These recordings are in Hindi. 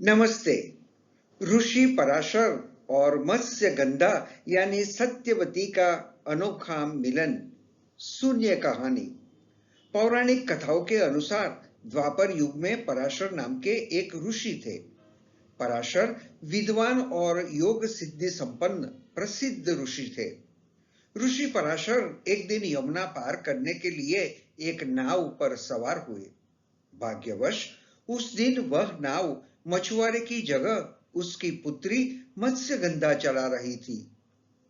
नमस्ते। ऋषि पराशर और मत्स्यगंधा यानी सत्यवती का अनोखा मिलन। शून्य कहानी। पौराणिक कथाओं के अनुसार द्वापर युग में पराशर नाम के एक ऋषि थे। पराशर विद्वान और योग सिद्धि संपन्न प्रसिद्ध ऋषि थे। ऋषि पराशर एक दिन यमुना पार करने के लिए एक नाव पर सवार हुए। भाग्यवश उस दिन वह नाव मछुआरे की जगह उसकी पुत्री मत्स्यगंधा चला रही थी।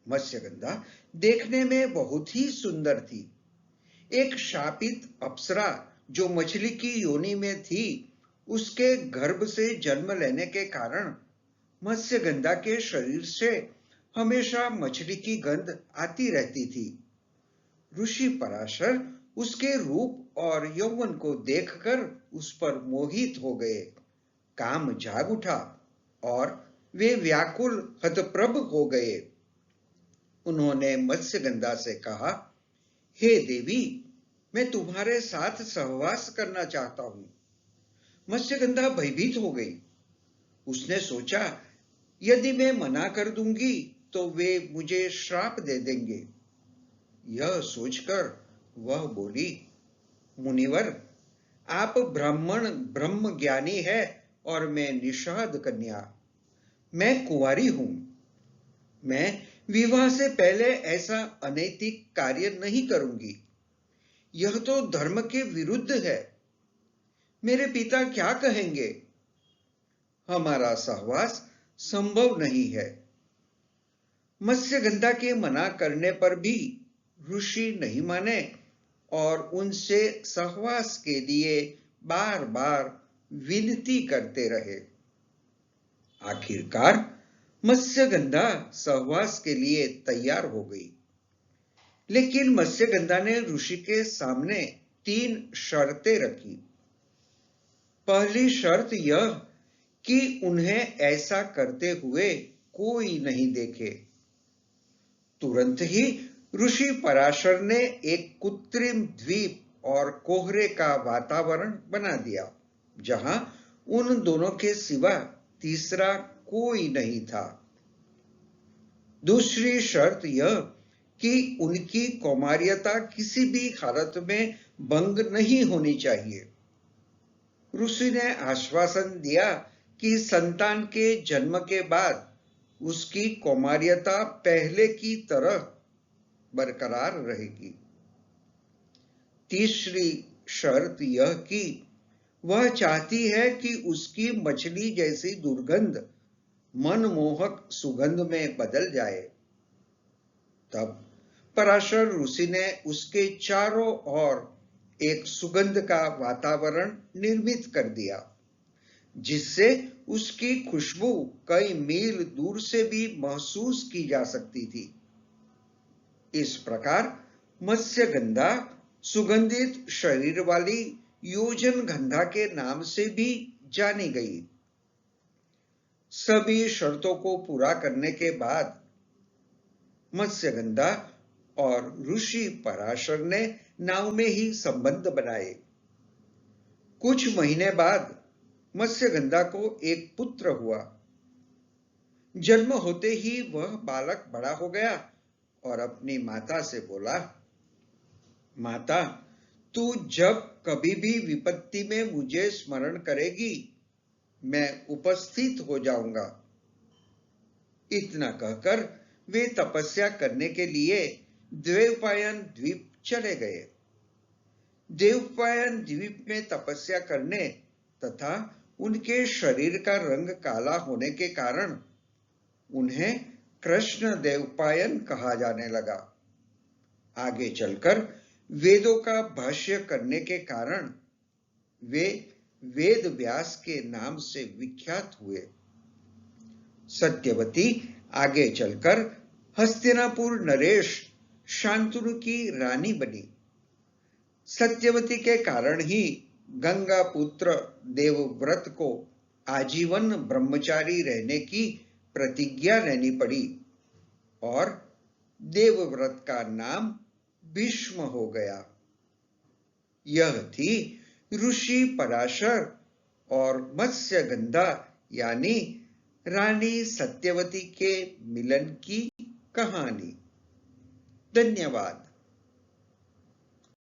मत्स्यगंधा देखने में बहुत ही सुंदर थी। एक शापित अप्सरा जो मछली की योनि में थी, उसके गर्भ से जन्म लेने के कारण मत्स्यगंधा के शरीर से हमेशा मछली की गंध आती रहती थी। ऋषि पराशर उसके रूप और यौवन को देखकर उस पर मोहित हो गए। काम जाग उठा और वे व्याकुल हतप्रभ हो गए। उन्होंने मत्स्यगंधा से कहा, हे देवी, मैं तुम्हारे साथ सहवास करना चाहता हूं। मत्स्यगंधा भयभीत हो गई। उसने सोचा, यदि मैं मना कर दूंगी तो वे मुझे श्राप दे देंगे। यह सोचकर वह बोली, मुनिवर, आप ब्राह्मण ब्रह्म ज्ञानी है और मैं निषाद कन्या। मैं कुंवारी हूं। मैं विवाह से पहले ऐसा अनैतिक कार्य नहीं करूंगी। यह तो धर्म के विरुद्ध है। मेरे पिता क्या कहेंगे? हमारा सहवास संभव नहीं है। मत्स्यगंधा के मना करने पर भी ऋषि नहीं माने और उनसे सहवास के लिए बार बार विनती करते रहे। आखिरकार मत्स्यगंधा सहवास के लिए तैयार हो गई। लेकिन मत्स्यगंधा ने ऋषि के सामने 3 शर्तें रखी। पहली शर्त यह कि उन्हें ऐसा करते हुए कोई नहीं देखे। तुरंत ही ऋषि पराशर ने एक कृत्रिम द्वीप और कोहरे का वातावरण बना दिया, जहां उन दोनों के सिवा तीसरा कोई नहीं था। दूसरी शर्त यह कि उनकी कौमार्यता किसी भी हालत में भंग नहीं होनी चाहिए। ऋषि ने आश्वासन दिया कि संतान के जन्म के बाद उसकी कौमार्यता पहले की तरह बरकरार रहेगी। तीसरी शर्त यह कि वह चाहती है कि उसकी मछली जैसी दुर्गंध मनमोहक सुगंध में बदल जाए। तब पराशर ऋषि ने उसके चारों ओर एक सुगंध का वातावरण निर्मित कर दिया, जिससे उसकी खुशबू कई मील दूर से भी महसूस की जा सकती थी। इस प्रकार मत्स्यगंधा सुगंधित शरीर वाली योजनगंधा के नाम से भी जानी गई। सभी शर्तों को पूरा करने के बाद मत्स्यगंधा और ऋषि पराशर ने नाव में ही संबंध बनाए। कुछ महीने बाद मत्स्यगंधा को एक पुत्र हुआ। जन्म होते ही वह बालक बड़ा हो गया और अपनी माता से बोला, माता, तू जब कभी भी विपत्ति में मुझे स्मरण करेगी, मैं उपस्थित हो जाऊंगा। इतना कहकर वे तपस्या करने के लिए द्वैपायन द्वीप चले गए। द्वैपायन द्वीप में तपस्या करने तथा उनके शरीर का रंग काला होने के कारण उन्हें कृष्ण द्वैपायन कहा जाने लगा। आगे चलकर वेदों का भाष्य करने के कारण वे वेद व्यास के नाम से विख्यात हुए। सत्यवती आगे चलकर हस्तिनापुर नरेश शांतनु की रानी बनी। सत्यवती के कारण ही गंगा पुत्र देवव्रत को आजीवन ब्रह्मचारी रहने की प्रतिज्ञा लेनी पड़ी और देवव्रत का नाम भीष्म हो गया। यह थी ऋषि पराशर और मत्स्यगंधा यानी रानी सत्यवती के मिलन की कहानी। धन्यवाद।